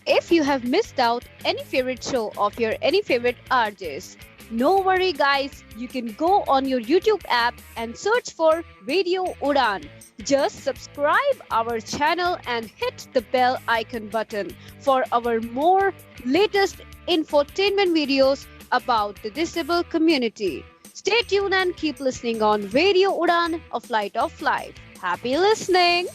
if you have missed out any favorite show of your any favorite RJs. No worry guys, you can go on your YouTube app and search for Radio Udan. Just subscribe our channel and hit the bell icon button for our more latest infotainment videos about the disabled community. Stay tuned and keep listening on Radio Udan, a flight of life. Happy listening!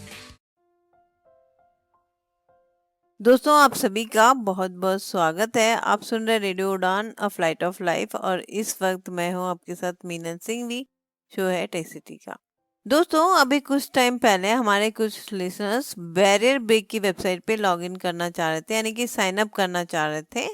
दोस्तों आप सभी का बहुत बहुत स्वागत है। आप सुन रहे रेडियो उड़ान अ फ्लाइट ऑफ लाइफ और इस वक्त मैं हूं आपके साथ मीनन सिंघवी। शो है टेक सिटी का। दोस्तों अभी कुछ टाइम पहले हमारे कुछ लिसनर्स बैरियर ब्रेक की वेबसाइट पे लॉगिन करना चाह रहे थे, यानी कि साइन अप करना चाह रहे थे,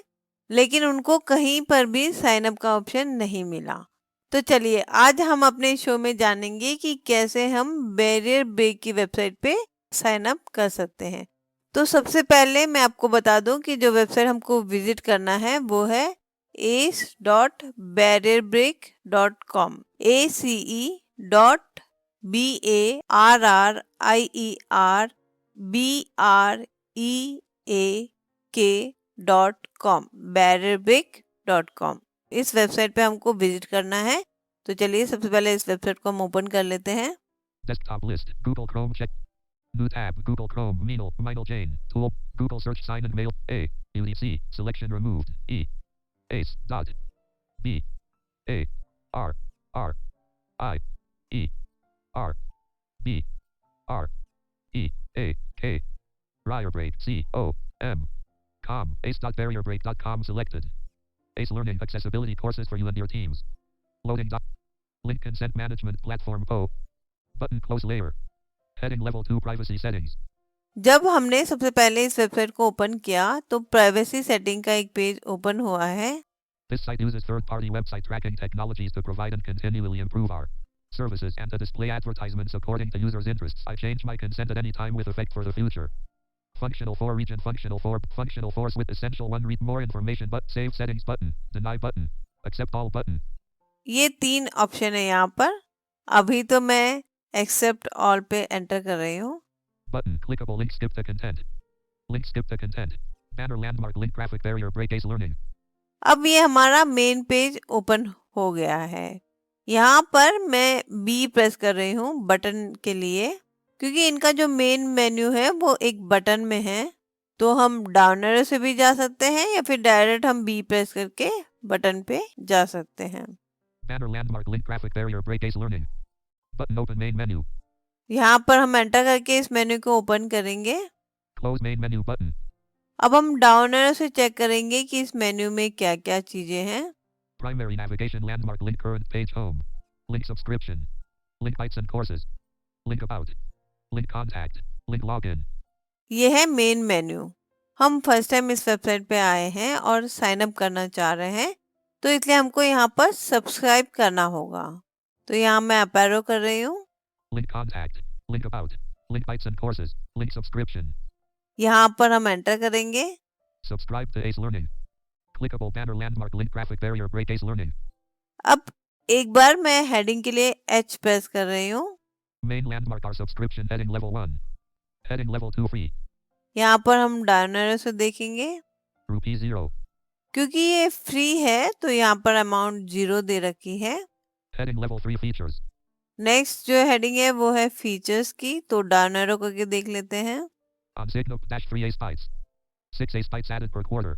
लेकिन उनको कहीं पर भी साइन अप का ऑप्शन नहीं मिला। तो चलिए आज हम अपने शो में जानेंगे कि कैसे हम बैरियर ब्रेक की वेबसाइट पे साइन अप कर सकते हैं। तो सबसे पहले मैं आपको बता दूं कि जो वेबसाइट हमको विजिट करना है वो है ace.barrierbreak.com ace.barrierbreak.com barrierbreak.com इस वेबसाइट पे हमको विजिट करना है। तो चलिए सबसे पहले इस वेबसाइट को हम ओपन कर लेते हैं। Desktop list. Google Chrome check. New tab. Google Chrome. Minal Jane. Tool. Google search sign and mail. A. UDC. Selection removed. E. Ace. Dot. B. A. R. R. I. E. R. B. R. E. A. K. Barrierbreak. C. O. M. Com. Ace.barrierbreak.com selected. Ace Learning Accessibility Courses for you and your teams. Loading. Link Consent Management Platform O. Button Close Layer. Heading Level 2 Privacy Settings. जब हमने सबसे पहले इस website को open किया तो privacy setting का एक पेज ओपन हुआ है। This site uses third-party website tracking technologies to provide and continually improve our services and to display advertisements according to users' interests. I change my consent at any time with effect for the future. Functional 4 region functional force with essential 1 read more information but save settings button, deny button, accept all button. ये 3 option है यहाँ पर। अभी तो मैं accept all पे enter कर रही हूँ। Button clickable link skip to content. Link skip to content. Banner landmark link graphic barrier break Ace Learning. अब ये हमारा मेन पेज ओपन हो गया है। यहाँ पर मैं बी प्रेस कर रही हूँ बटन के लिए, क्योंकि इनका जो मेन मेन्यू है वो एक बटन में है। तो हम डाउन एरो से भी जा सकते हैं या फिर डायरेक्ट हम बी प्रेस करके बटन पे जा सकते हैं। Banner landmark link graphic barrier break Ace Learning. Button open main menu. यहाँ पर हम एंटर करके इस मेन्यू को ओपन करेंगे। Close main menu button. अब हम डाउन एरो से चेक करेंगे कि इस मेन्यू में क्या क्या चीजें हैं। Primary navigation landmark link current page home. Link subscription. Link bytes and courses. Link about. Link contact. Link login. ये है मेन मेन्यू। हम फर्स्ट टाइम इस वेबसाइट पे आए हैं और साइन अप करना चाह रहे हैं, तो इसलिए हमको यहाँ पर सब्सक्राइब करना होगा। तो यहाँ मैं अप एरो कर रही हूँ। Link contact. Link about. Link bytes and courses. Link subscription. यहाँ पर हम एंटर करेंगे। Subscribe to Ace Learning. Clickable banner landmark link graphic barrier break Ace Learning. अब एक बार मैं हेडिंग के लिए H प्रेस कर रही हूँ। Main landmark our subscription heading level 1. Heading level 2 free. यहाँ पर हम डाउन एरो से देखेंगे। Rupee 0. क्योंकि ये फ्री है तो यहाँ पर अमाउंट 0 दे रखी है। Heading level 3 features. नेक्स्ट जो हेडिंग है वो है फीचर्स की, तो डाउन एरो करके देख लेते हैं। On Signal dash 3 Ace bytes. 6 Ace bytes added per quarter.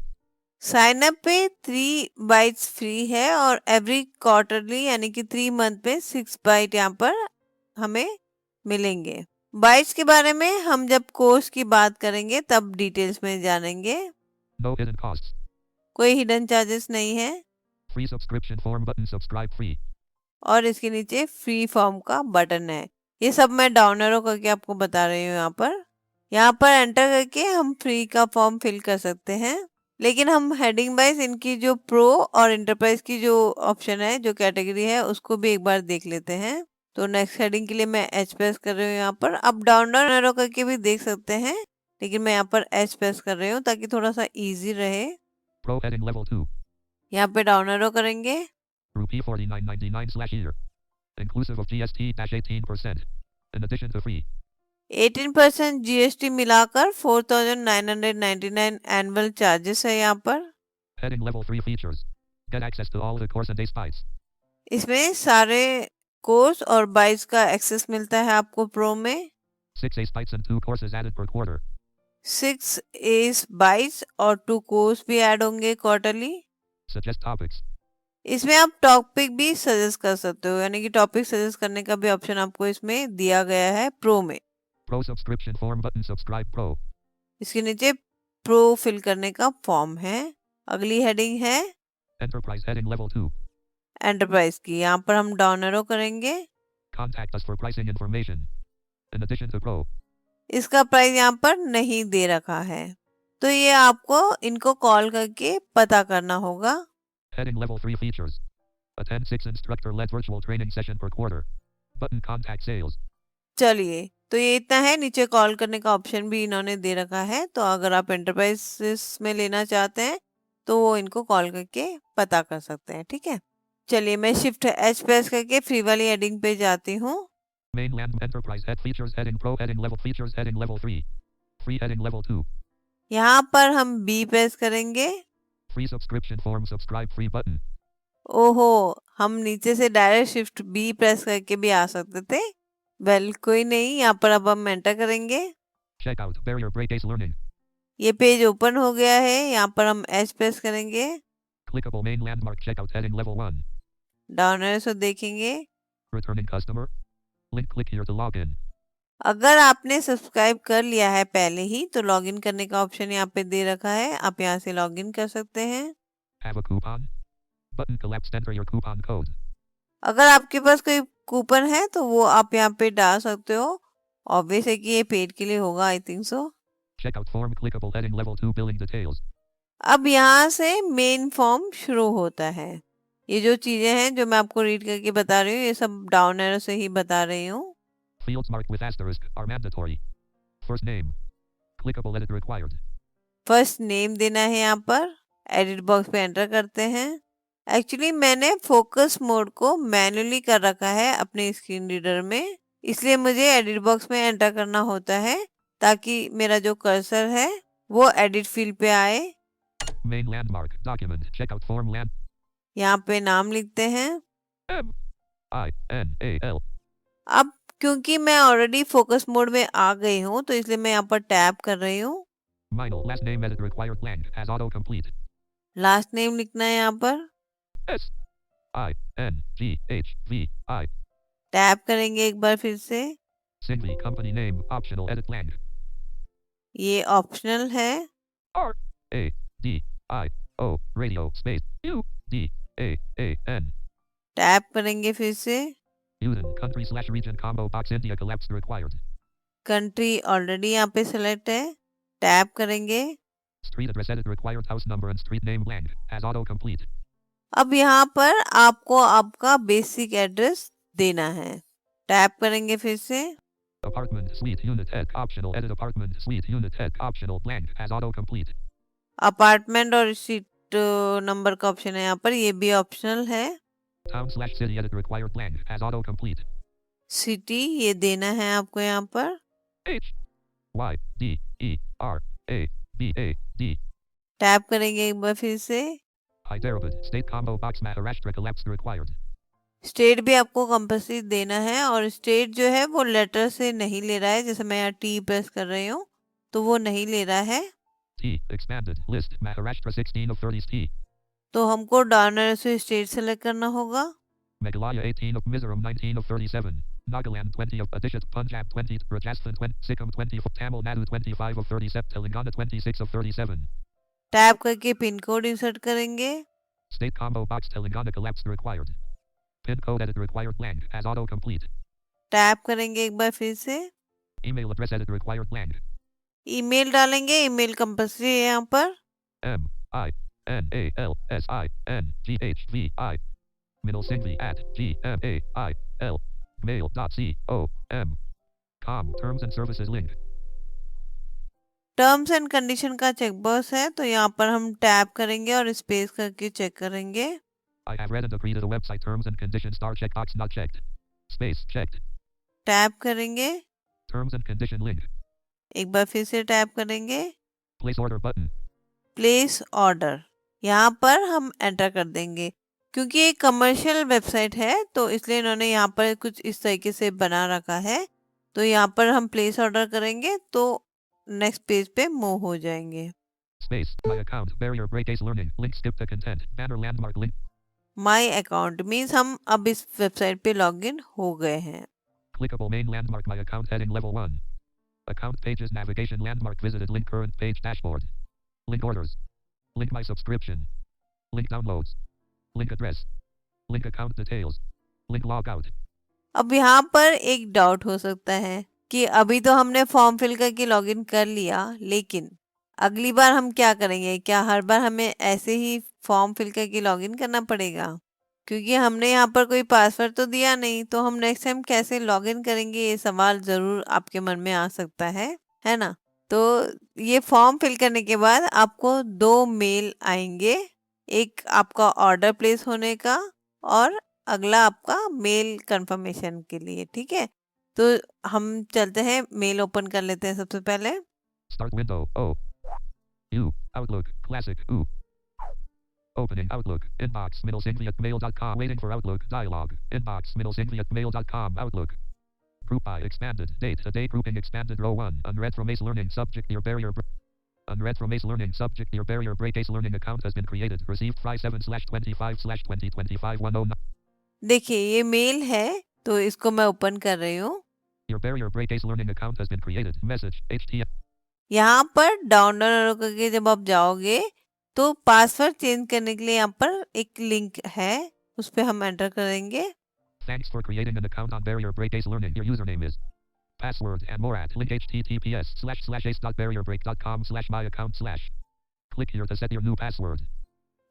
Sign up पे 3 बाइट्स फ्री है और एवरी क्वार्टरली यानी कि 3 मंथ पे 6 बाइट यहाँ पर हमें मिलेंगे। बाइट्स के बारे में हम जब कोर्स की बात करेंगे तब डिटेल्स में जानेंगे। No hidden costs. कोई हिडन चार्जेस नहीं है। Free subscription form button subscribe free. और इसके नीचे फ्री फॉर्म का बटन है। ये सब मैं डाउन एरो करके आपको बता रही हूँ। यहाँ पर एंटर करके हम फ्री का फॉर्म फिल कर सकते हैं, लेकिन हम हेडिंग वाइज इनकी जो प्रो और इंटरप्राइज की जो ऑप्शन है, जो कैटेगरी है, उसको भी एक बार देख लेते हैं। तो नेक्स्ट हेडिंग के लिए मैं एच प्रेस कर रही हूँ यहाँ पर। अब डाउन एरो करके भी देख सकते हैं, लेकिन मैं यहाँ पर एच प्रेस कर रही हूँ ताकि थोड़ा सा इजी रहे। Pro heading level 2. यहाँ पे डाउन एरो करेंगे। Rupee 49.99/year. Inclusive of GST dash 18%. In addition to free. 18% GST मिलाकर 4,999 एनुअल चार्जेस है यहाँ पर। Heading level 3 features. Get access to all the course and ACE bytes. इसमें सारे कोर्स और बाइट्स का एक्सेस मिलता है आपको प्रो में। 6 ACE bytes and 2 courses added per quarter. 6 S bytes और 2 कोर्स भी ऐड होंगे क्वार्टरली। Suggest topics. इसमें आप टॉपिक भी सजेस्ट कर सकते हो, यानी कि टॉपिक सजेस्ट करने का भी ऑप्शन आपको इसमें दिया गया है प्रो में। Pro subscription form button. Subscribe Pro. इसके नीचे प्रो फिल करने का फॉर्म है। अगली हेडिंग है Enterprise heading level 2. एंटरप्राइज की। यहाँ पर हम डाउन एरो करेंगे। Contact us for pricing information. In addition to Pro. इसका प्राइस यहाँ पर नहीं दे रखा है, तो ये आपको इनको कॉल करके पता करना होगा। Heading level 3 features. Attend 6 instructor-led virtual training session per quarter. Button contact sales. चलिए, तो ये इतना है। नीचे कॉल करने का ऑप्शन भी इन्होंने दे रखा है, तो अगर आप एंटरप्राइज में लेना चाहते हैं तो वो इनको कॉल करके पता कर सकते हैं। ठीक है, चलिए मैं शिफ्ट एच प्रेस करके फ्री वाली हेडिंग पे जाती हूँ। Mainland Enterprise head features heading Pro heading level features heading level 3. Free heading level 2. यहाँ पर हम बी प्रेस करेंगे। Free subscription form subscribe free button. ओहो, हम नीचे से डायरेक्ट शिफ्ट बी प्रेस करके भी आ सकते थे। वेल कोई नहीं, यहाँ पर अब हम एंटर करेंगे। Check out barrier break ACE learning. ये पेज ओपन हो गया है। यहाँ पर हम एच प्रेस करेंगे। Clickable main landmark checkout heading level 1. Down arrow से देखेंगे। Returning customer. Link click here to log in. अगर आपने सब्सक्राइब कर लिया है पहले ही तो लॉगिन करने का ऑप्शन यहाँ पे दे रखा है, आप यहाँ से लॉगिन कर सकते हैं। Have a coupon? Button collapsed. Enter your coupon code. अगर आपके पास कोई कूपन है तो वो आप यहाँ पे डाल सकते हो। ऑब्वियस है कि ये पेड के लिए होगा, I think so. Checkout form clickable heading level 2 billing details. अब यहाँ से मेन फॉर्म शुरू होता है। ये जो चीजें हैं जो मैं आपको रीड करके बता रही हूँ, ये सब डाउन एरो से ही बता रही हूँ। Fields marked with asterisk are mandatory. First name. Clickable edit required. First name देना है यहाँ पर। एडिट बॉक्स पे एंटर करते हैं। एक्चुअली मैंने फोकस मोड को मैन्युअली कर रखा है अपने स्क्रीन रीडर में, इसलिए मुझे एडिट बॉक्स में एंटर करना होता है ताकि मेरा जो कर्सर है वो एडिट फील्ड पे आए। Main landmark document checkout form land. यहाँ पे नाम लिखते हैं। MINAL. अब क्योंकि मैं ऑलरेडी फोकस मोड में आ गई हूँ तो इसलिए मैं यहाँ पर टैप कर रही हूँ। Minal last name edit required blank as autocomplete. Last name लिखना है यहाँ पर। SINGHVI. टैप करेंगे एक बार फिर से। Singvi company name optional edit blank. ये ऑप्शनल है। RADIO radio space UDAAN. Tap करेंगे फिर से। Uden country slash region combo box India collapsed required. Country already यहाँ पे सेलेक्ट है। टैप करेंगे। Street address edit required house number and street name blank as autocomplete. अब यहाँ पर आपको आपका बेसिक एड्रेस देना है। टैप करेंगे फिर से। Apartment suite unit head optional edit apartment suite unit head optional blank as autocomplete. Apartment और सीट नंबर का ऑप्शन है यहाँ पर, ये भी ऑप्शनल है। Town slash city edit required blank as autocomplete. City ये देना है आपको यहाँ पर। HYDERABAD. टैप करेंगे एक बार फिर से। Hyderabad state combo box Maharashtra collapsed required. State भी आपको कंपल्सरी देना है, और स्टेट जो है वो लेटर से नहीं ले रहा है। जैसे मैं यहाँ टी प्रेस कर रही हूँ तो वो नहीं ले रहा है। T expanded list Maharashtra 16 of 30s T. तो हमको डाउन एरो से स्टेट सेलेक्ट करना होगा। Meghalaya 18 of Mizoram 19 of 37. Nagaland 20 of Odisha, Punjab 20, Rajasthan 20, Sikkim 20 of Tamil Nadu 25 of 37, Telangana 26 of 37. Tap करके पिन कोड इंसर्ट करेंगे। State combo box Telangana collapsed required. Pin code edit required blank as autocomplete. Tap करेंगे एक बार फिर से। Email address edit required blank. Email डालेंगे, ईमेil compulsory है यहाँ पर। MINALSINGHVI. Minalsingvi @gmail mail.com. Terms and services link. Terms and condition का checkbox है, तो यहाँ पर हम टैप करेंगे और स्पेस करके चेक करेंगे। I have read and agreed to the website terms and conditions checkbox not checked. Space checked. Tap करेंगे। Terms and condition link. एक बार फिर से टैप करेंगे Place order button. Place order, यहाँ पर हम एंटर कर देंगे। क्योंकि ये कमर्शियल वेबसाइट है तो इसलिए इन्होंने यहाँ पर कुछ इस तरीके से बना रखा है। तो यहाँ पर हम प्लेस ऑर्डर करेंगे तो नेक्स्ट पेज पे मूव हो जाएंगे। Space. My account. Barrier break ace learning. Link skip to content. Banner landmark link. My account means हम अब इस वेबसाइट पे लॉगिन हो गए हैं। Clickable main landmark. My account heading level 1. Account pages navigation landmark visited link current page dashboard. Link orders. Link my subscription. Link downloads. Link address. Link account details. Link log out. अब यहाँ पर एक doubt हो सकता है कि अभी तो हमने फॉर्म फिल करके लॉगिन कर लिया, लेकिन अगली बार हम क्या करेंगे? क्या हर बार हमें ऐसे ही फॉर्म फिल करके लॉगिन करना पड़ेगा? क्योंकि हमने यहाँ पर कोई पासवर्ड तो दिया नहीं, तो हम नेक्स्ट टाइम कैसे लॉगिन करेंगे? ये सवाल ज़रूर आपके मन में आ सकता है ना? तो ये फॉर्म फिल करने के बाद आपको 2 मेल आएंगे, एक आपका ऑर्डर प्लेस होने का और अगला आपका मेल कंफर्मेशन के लिए। ठीक है, तो हम चलते हैं, मेल ओपन कर लेते हैं सबसे पहले। Start window. O. U. Outlook. Classic. U. Opening Outlook. Inbox. Mail.com. Waiting for Outlook. Dialog. Inbox. Mail.com. Outlook. Group by expanded. Date. A day grouping expanded. Row 1. Unread from Ace Learning. Subject near barrier. Unread from Ace Learning. Subject near barrier break. Ace Learning account has been created. Received Fry 7/25/2025 109. देखिए ये mail है तो इसको मैं open कर रही हूँ। Your barrier break Ace Learning account has been created. Message. HTML. यहाँ पर डाउनलोड करके जब आप जाओगे तो पासवर्ड चेंज करने के लिए यहाँ पर एक लिंक है, उस पर हम एंटर करेंगे। Thanks for creating an account on Barrier Break Ace Learning. Your username is password and more at link https://ace.barrierbreak.com/myaccount/. Click here to set your new password.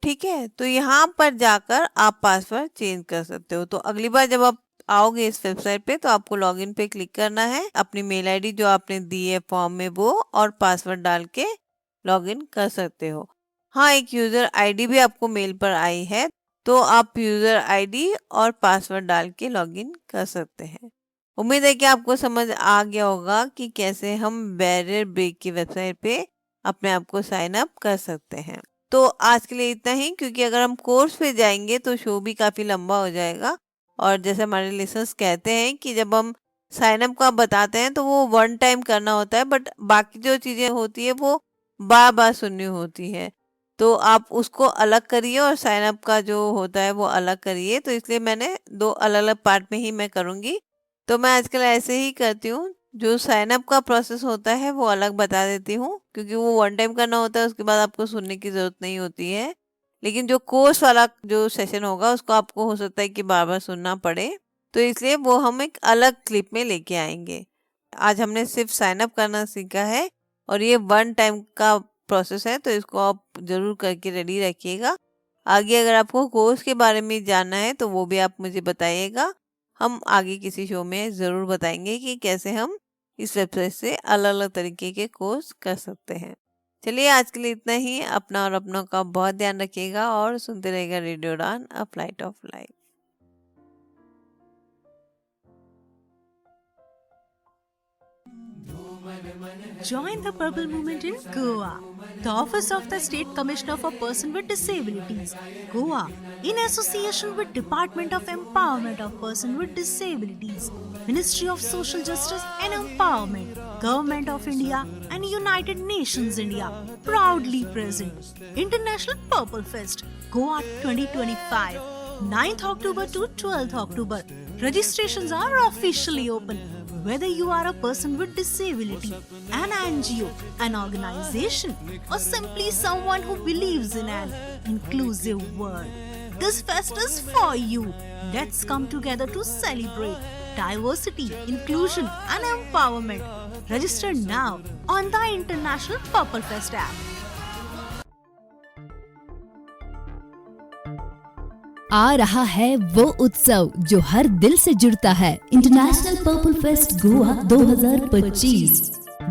ठीक है, तो यहाँ पर जाकर आप पासवर्ड चेंज कर सकते हो। तो अगली बार जब आप आओगे इस वेबसाइट पे तो आपको लॉगिन पे क्लिक करना है, अपनी मेल आईडी जो आपने दी है फॉर्म में वो और पासवर्ड डाल के लॉगिन कर सकते हो। हाँ, एक यूज़र आईडी भी आपको मेल पर आई है, तो आप यूज़र आईडी और पासवर्ड डाल के लॉगिन कर सकते हैं। उम्मीद है कि आपको समझ आ गया होगा कि कैसे हम बैरियर ब्रेक की वेबसाइट पे अपने आप को साइन अप कर सकते हैं। तो आज के लिए इतना ही, क्योंकि अगर हम कोर्स पे जाएंगे तो शो भी काफ़ी लंबा हो जाएगा। और जैसे हमारे लिसनर्स कहते हैं कि जब हम साइन अप का बताते हैं तो वो 1 टाइम करना होता है, बट बाकी जो चीज़ें होती है वो बार बार सुननी होती है। तो आप उसको अलग करिए और साइन अप का जो होता है वो अलग करिए। तो इसलिए मैंने 2 अलग अलग पार्ट में ही मैं करूँगी। तो मैं आजकल ऐसे ही करती हूँ, जो साइन अप का प्रोसेस होता है वो अलग बता देती हूँ, क्योंकि वो 1 टाइम करना होता है, उसके बाद आपको सुनने की ज़रूरत नहीं होती है। लेकिन जो कोर्स वाला जो सेशन होगा उसको आपको हो सकता है कि बार बार सुनना पड़े, तो इसलिए वो हम एक अलग क्लिप में लेके आएंगे। आज हमने सिर्फ साइन अप करना सीखा है और ये 1 टाइम का प्रोसेस है, तो इसको आप ज़रूर करके रेडी रखिएगा। आगे अगर आपको कोर्स के बारे में जानना है तो वो भी आप मुझे बताइएगा, हम आगे किसी शो में ज़रूर बताएंगे कि कैसे हम इस वेबसाइट से अलग अलग तरीके के कोर्स कर सकते हैं। चलिए आज के लिए इतना ही। अपना और अपनों का बहुत ध्यान रखिएगा और सुनते रहिएगा रेडियो उड़ान, a flight of life. Join the Purple Movement in Goa. The Office of the State Commissioner for Persons with Disabilities, Goa, in association with Department of Empowerment of Persons with Disabilities, Ministry of Social Justice and Empowerment, Government of India and United Nations India, proudly present International Purple Fest, Goa 2025, 9th October to 12th October. Registrations are officially open. Whether you are a person with disability, an NGO, an organization, or simply someone who believes in an inclusive world, this fest is for you. Let's come together to celebrate diversity, inclusion, and empowerment. Register now on the International Purple Fest app. आ रहा है वो उत्सव जो हर दिल से जुड़ता है, international purple fest Goa 2025।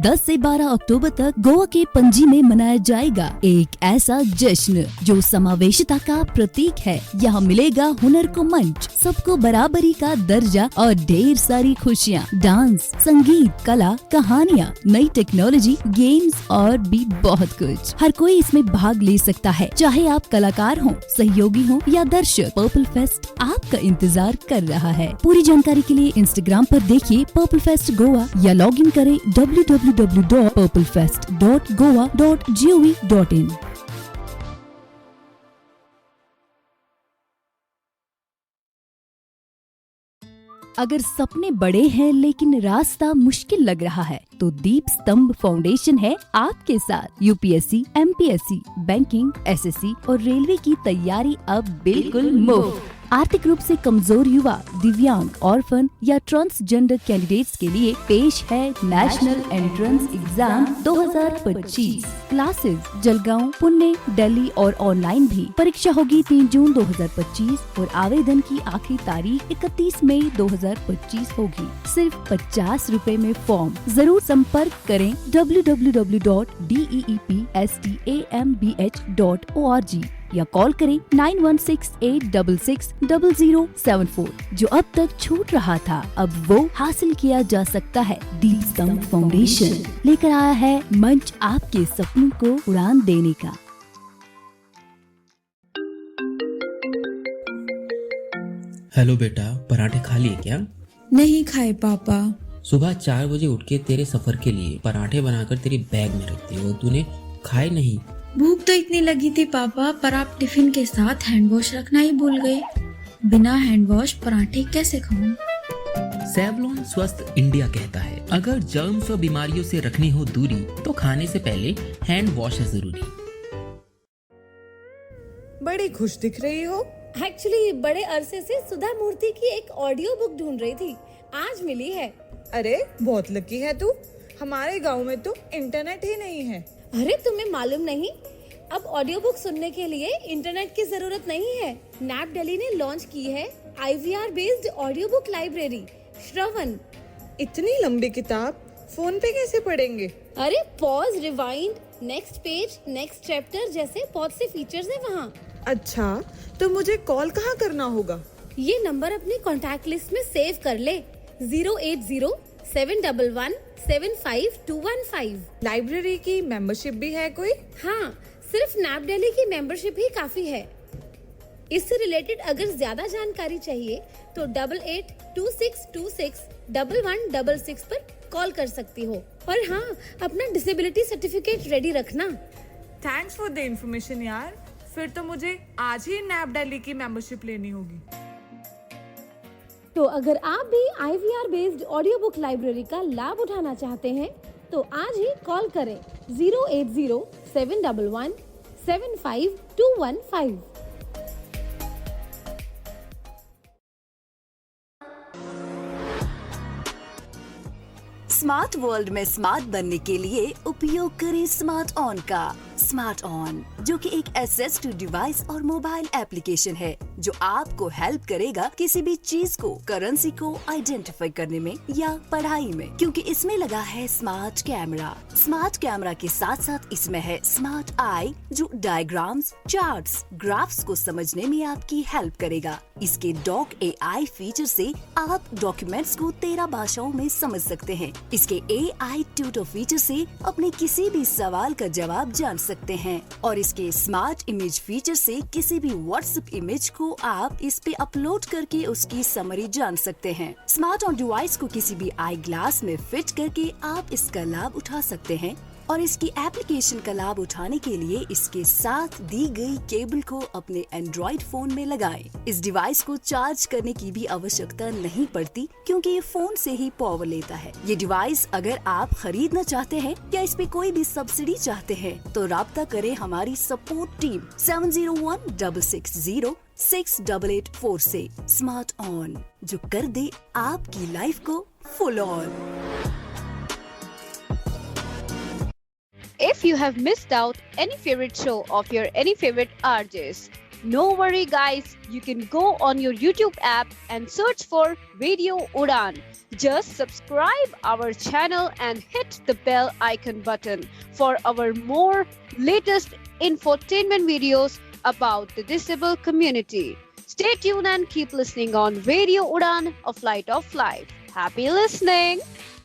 10 से 12 अक्टूबर तक गोवा के पणजी में मनाया जाएगा एक ऐसा जश्न जो समावेशिता का प्रतीक है। यहाँ मिलेगा हुनर को मंच, सबको बराबरी का दर्जा और ढेर सारी खुशियाँ, डांस, संगीत, कला, कहानियाँ, नई टेक्नोलॉजी, गेम्स और भी बहुत कुछ। हर कोई इसमें भाग ले सकता है, चाहे आप कलाकार हो, सहयोगी हो या दर्शक। पर्पल फेस्ट आपका इंतजार कर रहा है। पूरी जानकारी के लिए इंस्टाग्राम पर देखिए पर्पल फेस्ट गोवा या लॉग इन करें www.purplefest.goa.gov.in। अगर सपने बड़े हैं लेकिन रास्ता मुश्किल लग रहा है तो दीप स्तंभ फाउंडेशन है आपके साथ। यूपीएससी, एमपीएससी, बैंकिंग, एसएससी और रेलवे की तैयारी अब बिल्कुल मुफ्त। आर्थिक रूप से कमजोर युवा, दिव्यांग, ऑर्फन या ट्रांसजेंडर कैंडिडेट्स के लिए पेश है national entrance exam 2025। Classes Jalgaon, Pune, Delhi और ऑनलाइन भी। परीक्षा होगी 3 जून 2025 और आवेदन की आखिरी तारीख 31 मई 2025 होगी। सिर्फ 50 रुपए में फॉर्म। जरूर संपर्क करें www.deepstambh.org या कॉल करें 9168660074। जो अब तक छूट रहा था अब वो हासिल किया जा सकता है। दीप स्तंभ फाउंडेशन लेकर आया है मंच आपके सपनों को उड़ान देने का। हेलो बेटा, पराठे खा लिए क्या? नहीं खाए पापा। सुबह 4 बजे उठ के तेरे सफर के लिए पराठे बनाकर तेरी बैग में रखती हो, तूने खाए नहीं। भूख तो इतनी लगी थी पापा, पर आप टिफिन के साथ हैंड वॉश रखना ही भूल गए। बिना हैंड वॉश पराठे कैसे खाऊं? सेवलॉन स्वस्थ इंडिया कहता है, अगर जर्म्स और बीमारियों से रखनी हो दूरी तो खाने से पहले हैंड वॉश है जरूरी। बड़ी खुश दिख रही हो। एक्चुअली बड़े अरसे से सुधा मूर्ति की एक ऑडियो बुक ढूंढ रही थी, आज मिली है। अरे बहुत लकी है तू, हमारे गांव में तो इंटरनेट ही नहीं है। अरे तुम्हें मालूम नहीं, अब ऑडियो बुक सुनने के लिए इंटरनेट की जरूरत नहीं है। नैप दिल्ली ने लॉन्च की है IVR based audio book library Shravan. इतनी लंबी किताब फोन पे कैसे पढ़ेंगे? अरे pause, rewind, next page, next chapter जैसे बहुत से फीचर्स हैं वहाँ। अच्छा, तो मुझे कॉल कहाँ करना होगा? ये नंबर अपनी कॉन्टैक्ट लिस्ट में सेव कर ले, 08071175215। लाइब्रेरी की मेंबरशिप भी है कोई? हाँ, सिर्फ नैप दिल्ली की मेंबरशिप ही काफी है। इससे रिलेटेड अगर ज्यादा जानकारी चाहिए तो 8826261166 पर कॉल कर सकती हो। और हाँ, अपना डिसेबिलिटी सर्टिफिकेट रेडी रखना। थैंक्स फॉर द इन्फॉर्मेशन यार। फिर तो मुझे आज ही नैप दिल्ली की मेंबरशिप लेनी होगी। तो अगर आप भी IVR based audio book library का लाभ उठाना चाहते हैं तो आज ही कॉल करें 08071175215। स्मार्ट वर्ल्ड में स्मार्ट बनने के लिए उपयोग करें स्मार्ट ऑन का। स्मार्ट ऑन जो कि एक असिस्टिव डिवाइस और मोबाइल एप्लीकेशन है जो आपको हेल्प करेगा किसी भी चीज को, करेंसी को आइडेंटिफाई करने में या पढ़ाई में, क्योंकि इसमें लगा है स्मार्ट कैमरा। स्मार्ट कैमरा के साथ साथ इसमें है स्मार्ट आई जो डायग्राम्स, चार्ट्स, ग्राफ्स को समझने में आपकी हेल्प करेगा। इसके डॉक AI फीचर से आप डॉक्यूमेंट्स को 13 भाषाओं में समझ सकते हैं। इसके AI ट्यूटर फीचर से अपने किसी भी सवाल का जवाब जान सकते हैं और इसके स्मार्ट इमेज फीचर से किसी भी व्हाट्सएप इमेज को आप इस पे अपलोड करके उसकी समरी जान सकते हैं। स्मार्ट ऑन डिवाइस को किसी भी आई ग्लास में फिट करके आप इसका लाभ उठा सकते हैं और इसकी एप्लीकेशन का लाभ उठाने के लिए इसके साथ दी गई केबल को अपने एंड्रॉइड फोन में लगाएं। इस डिवाइस को चार्ज करने की भी आवश्यकता नहीं पड़ती क्योंकि ये फोन से ही पावर लेता है। ये डिवाइस अगर आप खरीदना चाहते हैं या इस पे कोई भी सब्सिडी चाहते हैं तो राब्ता करें हमारी सपोर्ट टीम 7016606884 से। स्मार्ट ऑन जो कर दे आपकी लाइफ को full on. If you have missed out any favorite show of your any favorite RJs, No worry guys, you can go on your YouTube app and search for Radio Udan. Just subscribe our channel and hit the bell icon button for our more latest infotainment videos about the disabled community. Stay tuned and keep listening on Radio Udan, a flight of life. Happy listening!